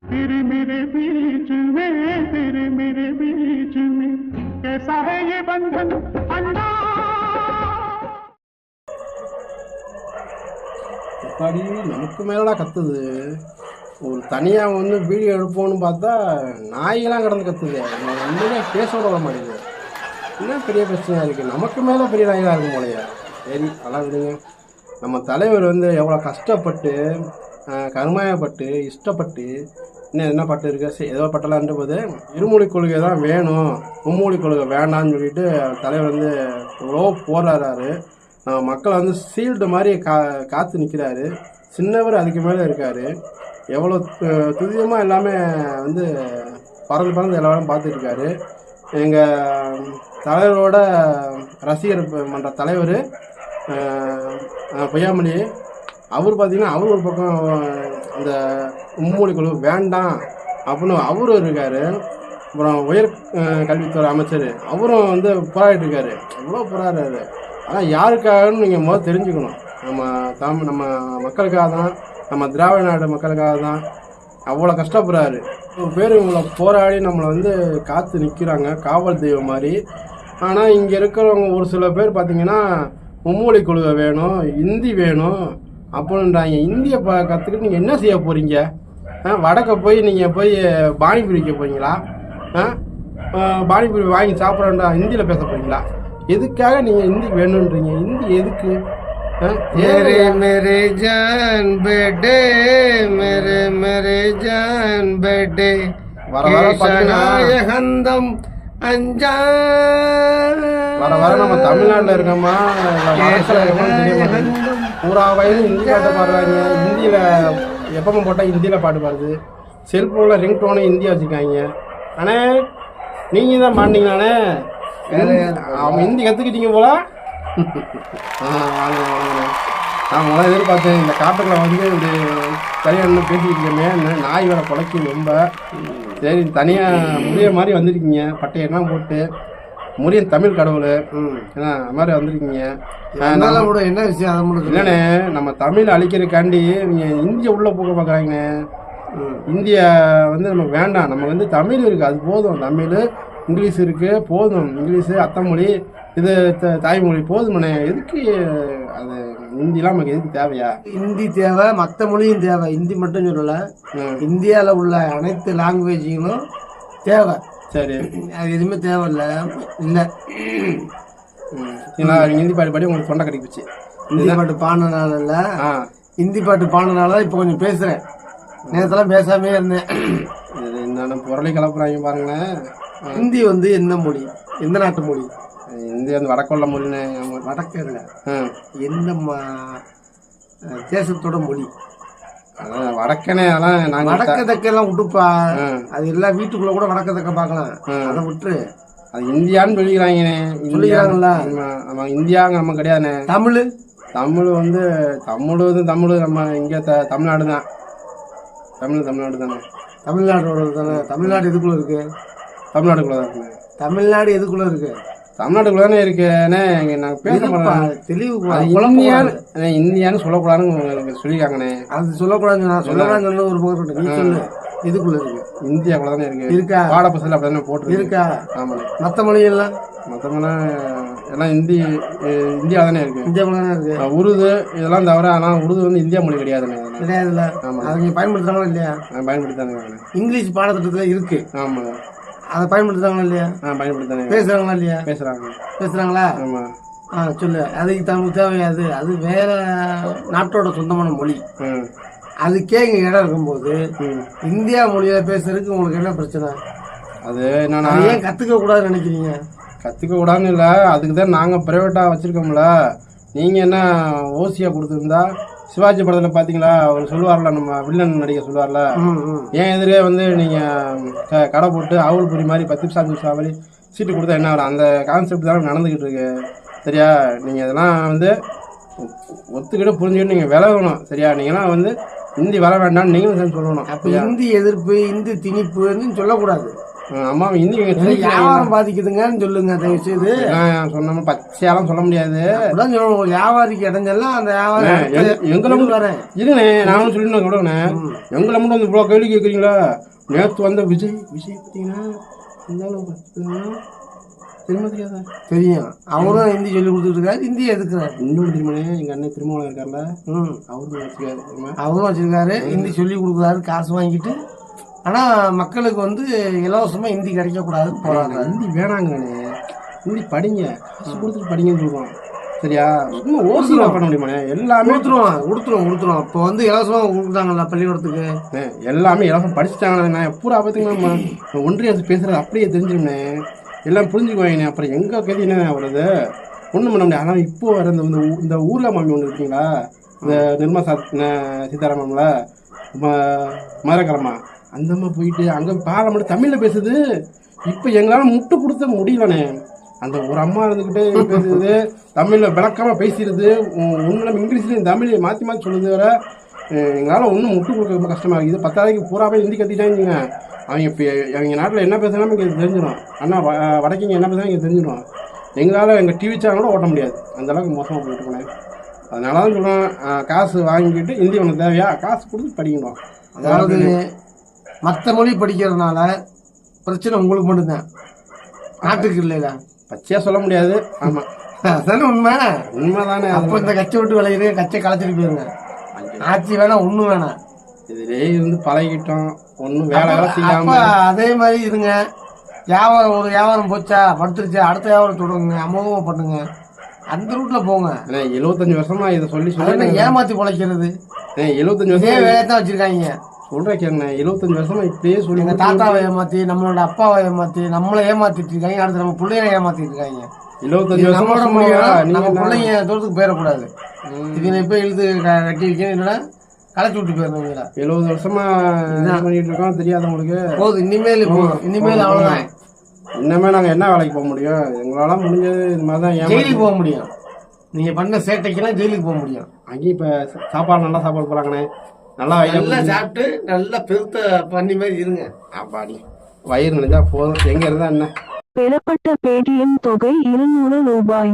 तेरे मेरे बीच में तेरे मेरे बीच में कैसा है ये बंधन अल्लाह அப்பாடி நமக்கு மேலடா கத்துது. ஒரு தனியாக வந்து வீடியோ எடுப்போம்னு பார்த்தா நாயெல்லாம் கிடந்து கத்துது. ஒன்றுமே பேச விட மாட்டேங்குது. என்ன பெரிய பிரச்சனையாக இருக்குது. நமக்கு மேலே பெரிய நாயெல்லாம் இருக்கும் போலையா. சரி அதெல்லாம் விடுங்க. நம்ம தலைவர் வந்து எவ்வளோ கஷ்டப்பட்டு கருமாயப்பட்டு இஷ்டப்பட்டு இன்னும் என்ன பட்டு இருக்கு ஏதோ பட்டலான்ற போது இருமொழி கொள்கை தான் வேணும், மும்மொழி கொள்கை வேண்டாம்னு சொல்லிட்டு தலைவர் வந்து எவ்வளோ போராடுறாரு. மக்களை வந்து சீல்டு மாதிரி காத்து நிற்கிறாரு. சின்னவர் அதுக்கு மேலே இருக்கார். எவ்வளோ துரிதமாக எல்லாமே வந்து பறந்து எல்லாரும் பார்த்துட்ருக்காரு. எங்கள் தலைவரோட ரசிகர் மன்ற தலைவர் பொய்யாமொழி அவர் பார்த்தீங்கன்னா அவர் ஒரு பக்கம் இந்த மும்மொழி கொள்கை வேண்டாம் அப்படின்னு அவரும் இருக்கார். அப்புறம் உயர் கல்வித்துறை அமைச்சர் அவரும் வந்து போராடிட்டு இருக்காரு. எவ்வளோ போராடுறாரு. ஆனால் யாருக்காகன்னு நீங்கள் முதல்ல தெரிஞ்சுக்கணும். நம்ம மக்களுக்காக தான், நம்ம திராவிட நாடு மக்களுக்காக தான் அவ்வளோ கஷ்டப்படுறாரு. பேர் இவங்களை போராடி நம்மளை வந்து காத்து நிற்கிறாங்க காவல் தெய்வம் மாதிரி. ஆனால் இங்கே இருக்கிறவங்க ஒரு சில பேர் பார்த்தீங்கன்னா மும்மொழி கொள்கை வேணும், இந்தி வேணும் அப்படின்றாங்க. இந்தியை கற்றுக்கிட்டு நீங்கள் என்ன செய்ய போகிறீங்க? வடக்க போய் நீங்கள் போய் பானிபூரி வைக்க போகிறீங்களா? பானிபூரி வாங்கி சாப்பிட்றா ஹிந்தியில் பேச போகிறீங்களா? எதுக்காக நீங்கள் ஹிந்தி வேணுன்றீங்க? ஹிந்தி எதுக்கு? मेरे मेरे जान बेटे मेरे मेरे जान बेटे வர ஹந்தம் அஞ்சா வர நம்ம தமிழ்நாட்டில் இருக்கோமா பூரா வயது ஹிந்தி பாட்டு பாடுறாங்க. ஹிந்தியில் எப்போ போட்டால் ஹிந்தியில் பாட்டு பாடுது. செல்ஃபோனில் ரிங்டோனு ஹிந்தியாக வச்சுருக்காங்க. ஆனால் நீங்கள் தான் மாட்டிங்களானே அவன் ஹிந்தி கற்றுக்கிட்டீங்க போல. வாங்க நான் முதல்ல எதிர்பார்த்தேன் இந்த காட்டுக்குள்ள வந்து இப்படி தனியாக பேசிக்கிட்டு இருக்கமே நாய் வேலை குலைக்கி ரொம்ப. சரி தனியாக முறிய மாதிரி வந்திருக்கீங்க, பட்டையெல்லாம் போட்டு முறியன் தமிழ் கடவுள் ஏன்னா அது மாதிரி வந்திருக்கீங்க. என்ன விஷயம் அதை மட்டும் இல்லைண்ணே, நம்ம தமிழ் அழிக்கிறதுக்காண்டி நீங்கள் இந்திய உள்ளே போக பார்க்குறாங்கண்ணே. இந்தியா வந்து நமக்கு வேண்டாம், நம்ம வந்து தமிழ் இருக்குது அது போதும். தமிழ் இங்கிலீஷ் இருக்குது போதும். இங்கிலீஷு அத்தமொழி இது தாய்மொழி போதுமண்ணே. எதுக்கு அது ஹிந்திலாம் நமக்கு எதுக்கு தேவையா? ஹிந்தி தேவை, மற்ற மொழியும் தேவை. ஹிந்தி மட்டும் சொல்லல, இந்தியாவில் உள்ள அனைத்து லாங்குவேஜுகளும் தேவை. சரி அது எதுவுமே தேவையில்ல இல்லை. ஹிந்தி பாட்டு பாடி உங்களுக்கு தொண்டை கடிப்பிச்சு. ஹிந்தி பாட்டு பாடினால இல்லை, ஹிந்தி பாட்டு பாடினால இப்போ கொஞ்சம் பேசுகிறேன். நேரத்தெல்லாம் பேசாமே இருந்தேன். என்னென்ன பொருளை கிளப்புறாங்க பாருங்களேன். ஹிந்தி வந்து என்ன மொழி, எந்த நாட்டு மொழி? இந்தியா வந்து வடக்குள்ள மொழின்னு. வடக்கு இல்லை, எந்த தேசத்தோட மொழி? அதான் வடக்கனே. அதெல்லாம் நாங்கள் வடக்க தக்கெல்லாம் விட்டுப்பா. அது எல்லாம் வீட்டுக்குள்ள கூட வடக்க தக்க பார்க்கலாம். அதை விட்டு அது இந்தியான்னு சொல்லிக்கிறாங்கண்ணே. சொல்லிக்கிறாங்களா? நம்ம இந்தியாங்க நம்ம கிடையாதுண்ணே. தமிழ் வந்து தமிழ் நம்ம இங்கே தமிழ்நாடு தான். தமிழ்நாடு தானே. தமிழ்நாடோட தானே. தமிழ்நாடு எதுக்குள்ள இருக்கு? தமிழ்நாடுக்குள்ள தான் இருக்குண்ணே. தமிழ்நாடு எதுக்குள்ள இருக்கு? தமிழ்நாட்டுக்குள்ள தானே இருக்குண்ணே. நாங்கள் பேச மாட்டோம். தெளிவு இந்தியான்னு சொல்லக்கூடாதுன்னு சொல்லியிருக்காங்கண்ணே. அது சொல்லக்கூடாது. நான் சொல்லக்கூடாதுன்னு ஒரு பக்கம் நீ சொல்லு. இதுக்குள்ள இருக்கு. இந்தியாக்குள்ள தானே இருக்கு. இருக்கா? பாட பசங்க அப்படி தானே போட்டு இருக்கா? ஆமாண்ணே. மற்ற மொழியெல்லாம் எல்லாம் இந்தியா தானே இருக்கு. இந்தியாவுக்குள்ள தானே இருக்கு. உருது இதெல்லாம் தவிர. ஆனால் உருது வந்து இந்தியா மொழி கிடையாதுண்ணே. கிடையாதுல்ல. அதை நீங்க பயன்படுத்துறாங்களா இல்லையா? பயன்படுத்தாங்க. இங்கிலீஷ் பாடத்திட்டத்தில் இருக்கு. ஆமாங்க. அதை பயன்படுத்துறாங்களா இல்லையா? பயன்படுத்தாங்க. பேசுறாங்களா இல்லையா? பேசுறாங்களா? ஆமா. சொல்லு. அதுக்கு தமிழ் தேவையாது. அது வேற நாட்டோட சொந்தமான மொழி. அதுக்கே இங்க இடம் இருக்கும்போது இந்தியா மொழியில பேசுறதுக்கு உங்களுக்கு என்ன பிரச்சனை? அது என்னன்னா ஏன் கத்துக்க கூடாதுன்னு நினைக்கிறீங்க? கத்துக்க கூடாதுன்னு இல்லை, அதுக்கு தான் நாங்கள் பிரைவேட்டா வச்சிருக்கோம்ல. நீங்க என்ன ஓசியா கொடுத்துருந்தா சிவாஜி படத்துல பாத்தீங்களா அவர் சொல்லுவார்ல, நம்ம வில்லன் நடிகர் சொல்லுவார்ல, ஏன் எதிரே வந்து நீங்க கடை போட்டு அவுள் புரி மாதிரி 10 நிமிஷம் மாதிரி சீட்டு கொடுத்தா என்ன ஆகும்? அந்த கான்செப்ட் தான் நடந்துகிட்டு இருக்கு. சரியா? நீங்க இதெல்லாம் வந்து ஒத்துக்கிட்டு புரிஞ்சுக்கிட்டு நீங்க விலகணும். சரியா? நீங்கலாம் வந்து ஹிந்தி வர வேண்டாம்னு நீங்களும் சொல்லணும். அப்ப ஹிந்தி எதிர்ப்பு, ஹிந்தி திணிப்பு சொல்லக்கூடாது. அம்மா ஹிந்தி வியாபாரம் பாதிக்குதுங்கன்னு சொல்லுங்க தயவு செய்து. சொன்ன பச்சையாலாம் சொல்ல முடியாது. அப்படிதான் சொல்லணும். ஒரு வியாபாரிக்கு இடைஞ்செல்லாம் அந்த வியாபாரம் எங்களை மட்டும் வரேன் இதுண்ணே. நானும் சொல்லிட்டு கூடண்ணே, எங்களை மட்டும் வந்து இவ்வளோ கேள்வி கேட்குறீங்களா? நேற்று வந்த விஜய் பார்த்தீங்கன்னா தெரியுமா தெரியாதா? தெரியும். அவரும் ஹிந்தி சொல்லி கொடுத்துட்டு இருக்காரு, ஹிந்தியை எதுக்குறாரு. இன்னொரு தெரியுமாண்ணே, எங்கள் அண்ணன் திருமணம் இருக்கார்ல, அவரும் வச்சுருக்காரு. அவரும் வச்சிருக்காரு, ஹிந்தி சொல்லி கொடுக்குறாரு, காசு வாங்கிட்டு. ஆனா மக்களுக்கு வந்து இலவசமா ஹிந்தி கிடைக்கக்கூடாது போறாங்க. ஹிந்தி வேணாங்கண்ணே, ஹிந்தி படிங்க, காசு கொடுத்துட்டு படிங்கன்னு சொல்லுவோம். சரியா? சும்மா ஓசிலாம் பண்ண முடியுமாண்ணே? எல்லாமே கொடுத்துருவோம். இப்போ வந்து இலவசமா கொடுக்குறாங்கல்ல பள்ளிக்கூடத்துக்கு, எல்லாமே இலவசம் படிச்சுட்டாங்கண்ணே. பூரா பார்த்துங்கன்னா ஒன்றிய அரசு பேசுறது அப்படியே தெரிஞ்சிரும்ண்ணே, எல்லாம் புரிஞ்சுக்குவாங்கண்ணே. அப்புறம் எங்கே கேள்வி என்ன வருது? ஒன்றும் பண்ண முடியாது. ஆனால் இப்போ வர இந்த ஊர்ல மாமி ஒன்று இருக்கீங்களா, இந்த நிர்மலா சீதாராமன்ல மதுரக்கரமா, அந்த அம்மா போயிட்டு அங்கே பார்லமெண்ட் தமிழில் பேசுது. இப்போ எங்களால் முட்டு கொடுத்த முடியலண்ணே. அந்த ஒரு அம்மா இருந்துக்கிட்டே பேசுறது, தமிழில் விளக்கமாக பேசிடுது, ஒன்றும் இங்கிலீஷ்லையும் தமிழ் மாற்றி மாற்றி சொல்லுது. வர எங்களால் ஒன்றும் முட்டு கொடுக்க ரொம்ப கஷ்டமாக இருக்குது. 10,000 பூராவே ஹிந்தி கற்றுட்டாங்க. அவங்க இப்போ அவங்க நாட்டில் என்ன பேசுகிறாலும் இங்கே தெரிஞ்சிடும். அண்ணா வடக்கிங்க என்ன பேசுகிறாங்க இங்கே தெரிஞ்சிடும். எங்களால் எங்கள் டிவி சேனல் கூட ஓட்ட முடியாது, அந்தளவுக்கு மோசமாக போயிட்டு போனேன். அதனால தான் சொல்கிறோம், காசு வாங்கிட்டு ஹிந்தி ஒன்று தேவையா காசு கொடுத்து படிக்கணும். அதாவது மற்ற மொழி படிக்கிறதுனால பிரச்சனை உங்களுக்கு மட்டும்தான், நாட்டுக்கு இல்லையா? பச்சையாக சொல்ல முடியாது. ஆமாம், அதானே உண்மைதானே. அப்போ இந்த கச்சை விட்டு விளையிறது, கச்சை களைச்சிட்டு போயிருங்க. ஆட்சி வேணாம், ஒன்றும் வேணாம், இதுலேயே இருந்து பழகிட்டோம். ஒன்றும் வேலை செய்யாம அதே மாதிரி இருங்க. ஒரு வியாபாரம் போச்சா, படுத்துருச்சா, அடுத்த வியாபாரம் தொடருங்க, அமோகமாக பண்ணுங்க, அந்த ரூட்ல போங்க. 75 வருஷமா இதை சொல்லி ஏமாத்தி பொழைக்கிறது. 75 வருஷம் வேலையை தான் வச்சிருக்காங்க. சொல்றேன் 75 வருஷமா இப்படியே சொல்லி எங்க தாத்தாவை ஏமாத்தி, நம்மளோட அப்பாவை ஏமாத்தி, நம்மளை ஏமாத்திட்டு இருக்காங்க. அடுத்து நம்ம பிள்ளைகளை ஏமாத்திட்டு இருக்காங்க. 75 நம்மளோட வருஷமா முடியும், நம்ம பிள்ளைங்க தூரத்துக்கு போயிடக்கூடாது. இதுல போய் இழுத்து கட்டி வைக்கணும், இல்லைன்னா களைச்சி விட்டு போயிருந்தீங்களா? 70 வருஷமா பண்ணிட்டு இருக்கோம், தெரியாது உங்களுக்கு? போதும், இனிமேல் அவ்வளவுதான். இன்னமே நாங்க என்ன வேலைக்கு போக முடியும்? எங்களால முடிஞ்சது இது மாதிரிதான். ஜெயிலுக்கு போக முடியும். நீங்க பண்ண சேட்டைக்கெல்லாம் ஜெயிலுக்கு போக முடியும். அங்கேயும் இப்ப சாப்பாடு நல்லா சாப்பாடு போறாங்கண்ணே, நல்லா சாப்பிட்டு நல்லா பெருத்த பண்ணி மாதிரி இருங்க. அப்பாடி வயிறு நினைஞ்சா போதும். எங்க இருந்தா என்ன? பெறப்பட்ட பேடிஎம் தொகை 200 ரூபாய்.